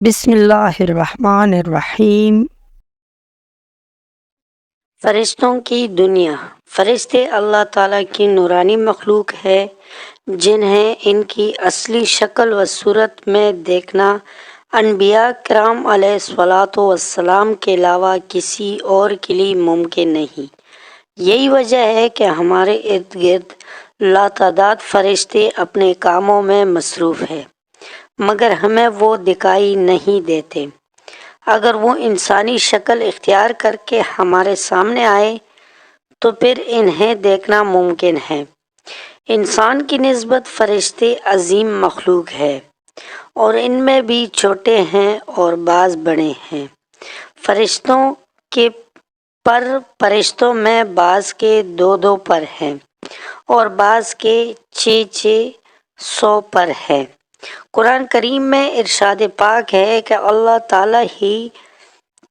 بسم اللہ الرحمن الرحیم۔ فرشتوں کی دنیا۔ فرشتے اللہ تعالیٰ کی نورانی مخلوق ہے جنہیں ان کی اصلی شکل و صورت میں دیکھنا انبیاء کرام علیہ الصلاۃ والسلام کے علاوہ کسی اور کے لیے ممکن نہیں۔ یہی وجہ ہے کہ ہمارے ارد گرد لاتعداد فرشتے اپنے کاموں میں مصروف ہیں، مگر ہمیں وہ دکھائی نہیں دیتے۔ اگر وہ انسانی شکل اختیار کر کے ہمارے سامنے آئے تو پھر انہیں دیکھنا ممکن ہے۔ انسان کی نسبت فرشتے عظیم مخلوق ہے اور ان میں بھی چھوٹے ہیں اور بعض بڑے ہیں۔ فرشتوں میں بعض کے 2 پر ہیں اور بعض کے 600 پر ہیں۔ قرآن کریم میں ارشاد پاک ہے کہ اللہ تعالیٰ ہی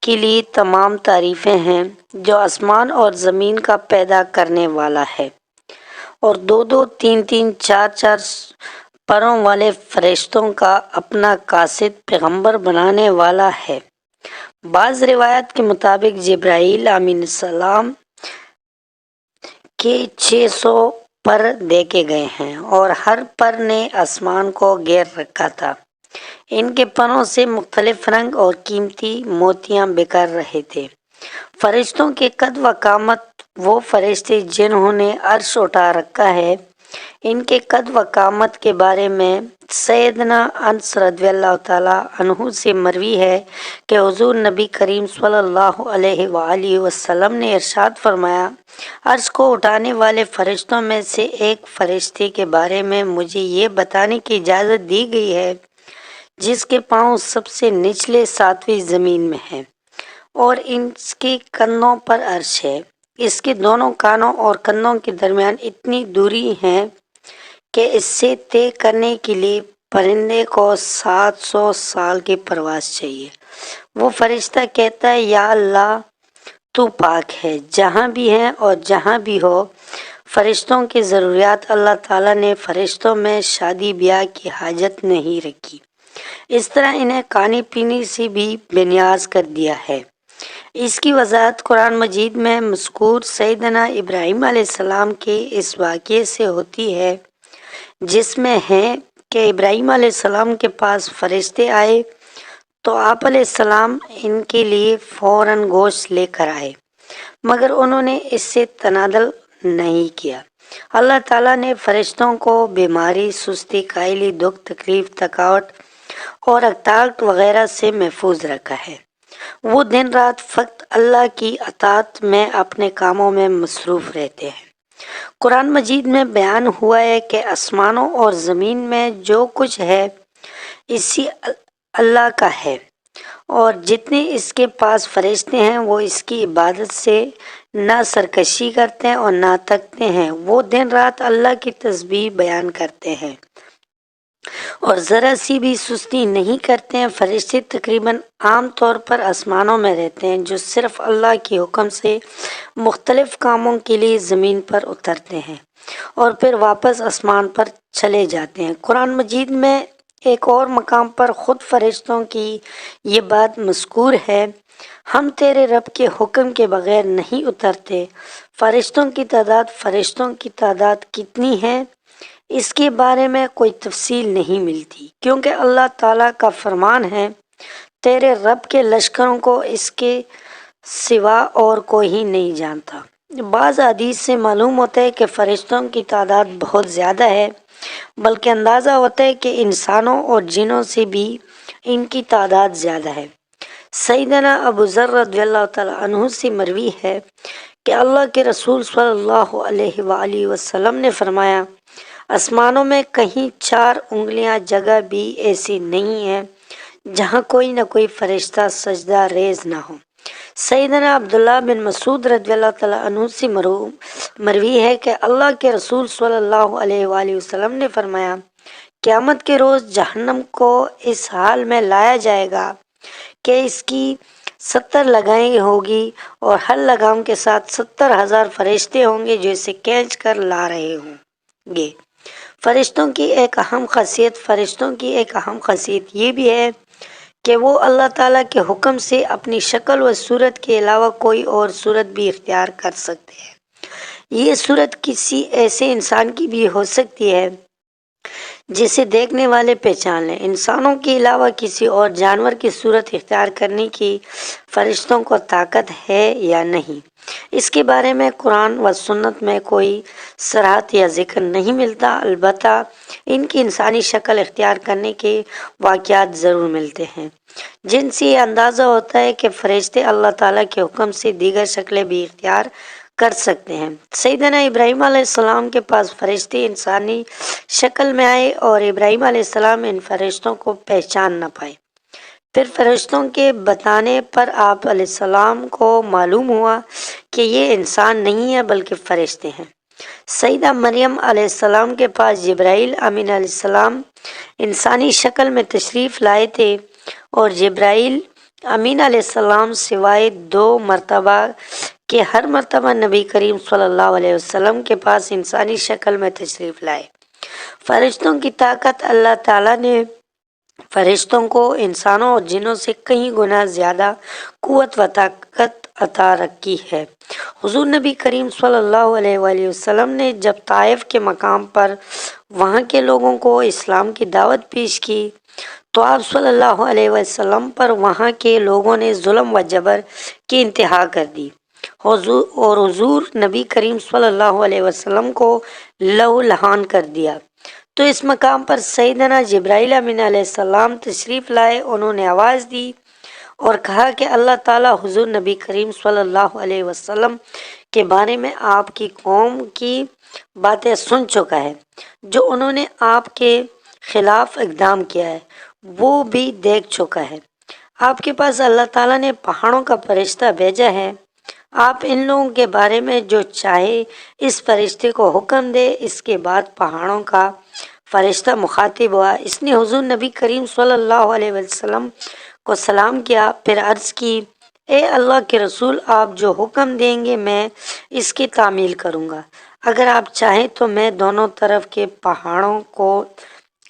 کے لیے تمام تعریفیں ہیں جو آسمان اور زمین کا پیدا کرنے والا ہے اور 2 3 4 پروں والے فرشتوں کا اپنا قاصد پیغمبر بنانے والا ہے۔ بعض روایات کے مطابق جبرائیل علیہ السلام کے 600 پر دیکھے گئے ہیں اور ہر پر نے آسمان کو گھیر رکھا تھا۔ ان کے پروں سے مختلف رنگ اور قیمتی موتیاں بکھر رہے تھے۔ فرشتوں کے قد و قامت۔ وہ فرشتے جنہوں نے عرش اٹھا رکھا ہے، ان کے قد و قامت کے بارے میں سیدنا انس رضی اللہ تعالیٰ عنہ سے مروی ہے کہ حضور نبی کریم صلی اللہ علیہ وآلہ وسلم نے ارشاد فرمایا، عرش کو اٹھانے والے فرشتوں میں سے ایک فرشتے کے بارے میں مجھے یہ بتانے کی اجازت دی گئی ہے جس کے پاؤں سب سے نچلے 7ویں زمین میں ہیں اور اس کے کندھوں پر عرش ہے۔ اس کے دونوں کانوں اور کندھوں کے درمیان اتنی دوری ہے کہ اس سے طے کرنے کے لیے پرندے کو 700 سال کی پرواز چاہیے۔ وہ فرشتہ کہتا ہے، یا اللہ تو پاک ہے، جہاں بھی ہے اور جہاں بھی ہو۔ فرشتوں کی ضروریات۔ اللہ تعالیٰ نے فرشتوں میں شادی بیاہ کی حاجت نہیں رکھی، اس طرح انہیں کھانے پینے سے بھی بے نیاز کر دیا ہے۔ اس کی وضاحت قرآن مجید میں مذکور سیدنا ابراہیم علیہ السلام کے اس واقعے سے ہوتی ہے جس میں ہے کہ ابراہیم علیہ السلام کے پاس فرشتے آئے تو آپ علیہ السلام ان کے لیے فوراً گوشت لے کر آئے، مگر انہوں نے اس سے تنازل نہیں کیا۔ اللہ تعالیٰ نے فرشتوں کو بیماری، سستی، کاہلی، دکھ، تکلیف، تھکاوٹ اور اطاعت وغیرہ سے محفوظ رکھا ہے۔ وہ دن رات فقط اللہ کی اطاعت میں اپنے کاموں میں مصروف رہتے ہیں۔ قرآن مجید میں بیان ہوا ہے کہ آسمانوں اور زمین میں جو کچھ ہے اسی اللہ کا ہے اور جتنے اس کے پاس فرشتے ہیں وہ اس کی عبادت سے نہ سرکشی کرتے ہیں اور نہ تھکتے ہیں۔ وہ دن رات اللہ کی تسبیح بیان کرتے ہیں اور ذرا سی بھی سستی نہیں کرتے ہیں۔ فرشتے تقریباً عام طور پر آسمانوں میں رہتے ہیں جو صرف اللہ کے حکم سے مختلف کاموں کے لیے زمین پر اترتے ہیں اور پھر واپس آسمان پر چلے جاتے ہیں۔ قرآن مجید میں ایک اور مقام پر خود فرشتوں کی یہ بات مذکور ہے، ہم تیرے رب کے حکم کے بغیر نہیں اترتے۔ فرشتوں کی تعداد کتنی ہے اس کے بارے میں کوئی تفصیل نہیں ملتی، کیونکہ اللہ تعالیٰ کا فرمان ہے، تیرے رب کے لشکروں کو اس کے سوا اور کوئی نہیں جانتا۔ بعض حدیث سے معلوم ہوتا ہے کہ فرشتوں کی تعداد بہت زیادہ ہے، بلکہ اندازہ ہوتا ہے کہ انسانوں اور جنوں سے بھی ان کی تعداد زیادہ ہے۔ سیدنا ابو ذر رضی اللہ تعالیٰ عنہ سے مروی ہے کہ اللہ کے رسول صلی اللہ علیہ وآلہ وسلم نے فرمایا، آسمانوں میں کہیں 4 انگلیاں جگہ بھی ایسی نہیں ہے جہاں کوئی نہ کوئی فرشتہ سجدہ ریز نہ ہو۔ سیدنا عبداللہ بن مسعود رضی اللہ تعالیٰ عنہ سے مروی ہے کہ اللہ کے رسول صلی اللہ علیہ وآلہ وسلم نے فرمایا، قیامت کے روز جہنم کو اس حال میں لایا جائے گا کہ اس کی 70 لگامیں ہوگی اور ہر لگام کے ساتھ 70,000 فرشتے ہوں گے جو اسے کھینچ کر لا رہے ہوں گے۔ فرشتوں کی ایک اہم خاصیت یہ بھی ہے کہ وہ اللہ تعالیٰ کے حکم سے اپنی شکل و صورت کے علاوہ کوئی اور صورت بھی اختیار کر سکتے ہیں۔ یہ صورت کسی ایسے انسان کی بھی ہو سکتی ہے جسے دیکھنے والے پہچان لیں۔ انسانوں کے علاوہ کسی اور جانور کی صورت اختیار کرنے کی فرشتوں کو طاقت ہے یا نہیں، اس کے بارے میں قرآن و سنت میں کوئی صراحت یا ذکر نہیں ملتا، البتہ ان کی انسانی شکل اختیار کرنے کے واقعات ضرور ملتے ہیں، جن سے یہ اندازہ ہوتا ہے کہ فرشتے اللہ تعالیٰ کے حکم سے دیگر شکلیں بھی اختیار کر سکتے ہیں۔ سیدنا ابراہیم علیہ السلام کے پاس فرشتے انسانی شکل میں آئے اور ابراہیم علیہ السلام ان فرشتوں کو پہچان نہ پائے۔ پھر فرشتوں کے بتانے پر آپ علیہ السلام کو معلوم ہوا کہ یہ انسان نہیں ہے بلکہ فرشتے ہیں۔ سیدہ مریم علیہ السلام کے پاس جبرائیل امین علیہ السلام انسانی شکل میں تشریف لائے تھے، اور جبرائیل امین علیہ السلام سوائے 2 مرتبہ کہ ہر مرتبہ نبی کریم صلی اللہ علیہ وسلم کے پاس انسانی شکل میں تشریف لائے۔ فرشتوں کی طاقت اللہ تعالیٰ نے فرشتوں کو انسانوں اور جنوں سے کئی گنا زیادہ قوت و طاقت عطا رکھی ہے۔ حضور نبی کریم صلی اللہ علیہ وآلہ وسلم نے جب طائف کے مقام پر وہاں کے لوگوں کو اسلام کی دعوت پیش کی تو آپ صلی اللہ علیہ وسلم پر وہاں کے لوگوں نے ظلم و جبر کی انتہا کر دی، حضور نبی کریم صلی اللہ علیہ وسلم کو لہو لہان کر دیا۔ تو اس مقام پر سیدنا جبرائیل امین علیہ السلام تشریف لائے۔ انہوں نے آواز دی اور کہا کہ اللہ تعالیٰ حضور نبی کریم صلی اللہ علیہ وسلم کے بارے میں آپ کی قوم کی باتیں سن چکا ہے، جو انہوں نے آپ کے خلاف اقدام کیا ہے وہ بھی دیکھ چکا ہے۔ آپ کے پاس اللہ تعالیٰ نے پہاڑوں کا فرشتہ بھیجا ہے، آپ ان لوگوں کے بارے میں جو چاہے اس فرشتے کو حکم دے۔ اس کے بعد پہاڑوں کا فرشتہ مخاطب ہوا، اس نے حضور نبی کریم صلی اللہ علیہ وسلم کو سلام کیا، پھر عرض کی، اے اللہ کے رسول، آپ جو حکم دیں گے میں اس کی تعمیل کروں گا۔ اگر آپ چاہیں تو میں دونوں طرف کے پہاڑوں کو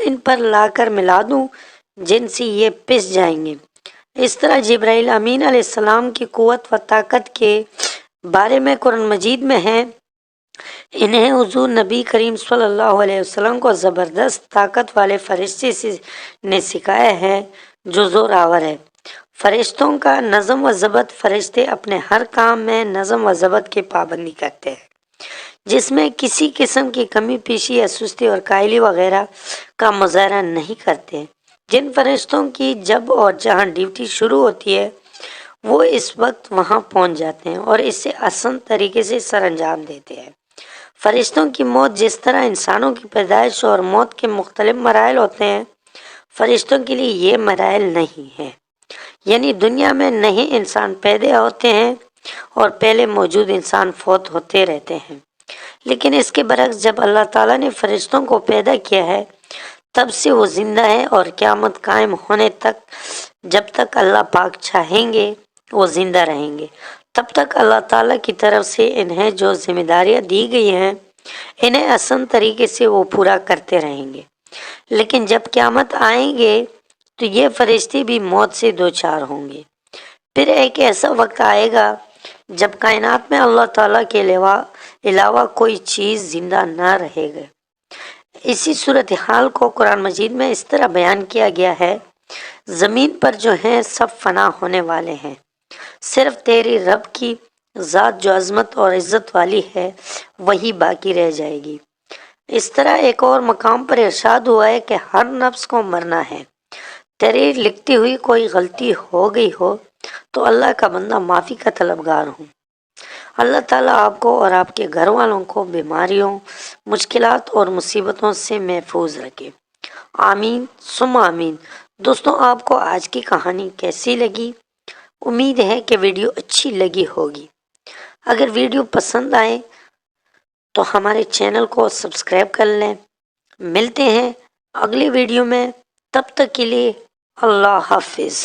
ان پر لا کر ملا دوں جن سے یہ پس جائیں گے۔ اس طرح جبرائیل امین علیہ السلام کی قوت و طاقت کے بارے میں قرآن مجید میں ہے، انہیں حضور نبی کریم صلی اللہ علیہ وسلم کو زبردست طاقت والے فرشتے نے سکھایا ہے جو زور آور ہے۔ فرشتوں کا نظم و ضبط، فرشتے اپنے ہر کام میں نظم و ضبط کی پابندی کرتے ہیں، جس میں کسی قسم کی کمی پیشی یا سستی اور کائلی وغیرہ کا مظاہرہ نہیں کرتے۔ جن فرشتوں کی جب اور جہاں ڈیوٹی شروع ہوتی ہے وہ اس وقت وہاں پہنچ جاتے ہیں اور اسے آسان طریقے سے سر انجام دیتے ہیں۔ فرشتوں کی موت جس طرح انسانوں کی پیدائش اور موت کے مختلف مراحل ہوتے ہیں، فرشتوں کے لیے یہ مراحل نہیں ہیں، یعنی دنیا میں نئے انسان پیدا ہوتے ہیں اور پہلے موجود انسان فوت ہوتے رہتے ہیں، لیکن اس کے برعکس جب اللہ تعالیٰ نے فرشتوں کو پیدا کیا ہے تب سے وہ زندہ ہے اور قیامت قائم ہونے تک جب تک اللہ پاک چاہیں گے وہ زندہ رہیں گے، تب تک اللہ تعالیٰ کی طرف سے انہیں جو ذمہ داریاں دی گئی ہیں انہیں آسان طریقے سے وہ پورا کرتے رہیں گے۔ لیکن جب قیامت آئیں گے تو یہ فرشتے بھی موت سے دوچار ہوں گے۔ پھر ایک ایسا وقت آئے گا جب کائنات میں اللہ تعالیٰ کے علاوہ کوئی چیز زندہ نہ رہے گا۔ اسی صورتحال کو قرآن مجید میں اس طرح بیان کیا گیا ہے، زمین پر جو ہیں سب فنا ہونے والے ہیں، صرف تیری رب کی ذات جو عظمت اور عزت والی ہے وہی باقی رہ جائے گی۔ اس طرح ایک اور مقام پر ارشاد ہوا ہے کہ ہر نفس کو مرنا ہے، تیری لکھتی ہوئی کوئی غلطی ہو گئی ہو تو اللہ کا بندہ معافی کا طلبگار ہوں۔ اللہ تعالیٰ آپ کو اور آپ کے گھر والوں کو بیماریوں، مشکلات اور مصیبتوں سے محفوظ رکھے، آمین ثم آمین۔ دوستوں، آپ کو آج کی کہانی کیسی لگی؟ امید ہے کہ ویڈیو اچھی لگی ہوگی۔ اگر ویڈیو پسند آئے تو ہمارے چینل کو سبسکرائب کر لیں۔ ملتے ہیں اگلی ویڈیو میں، تب تک کے لیے اللہ حافظ۔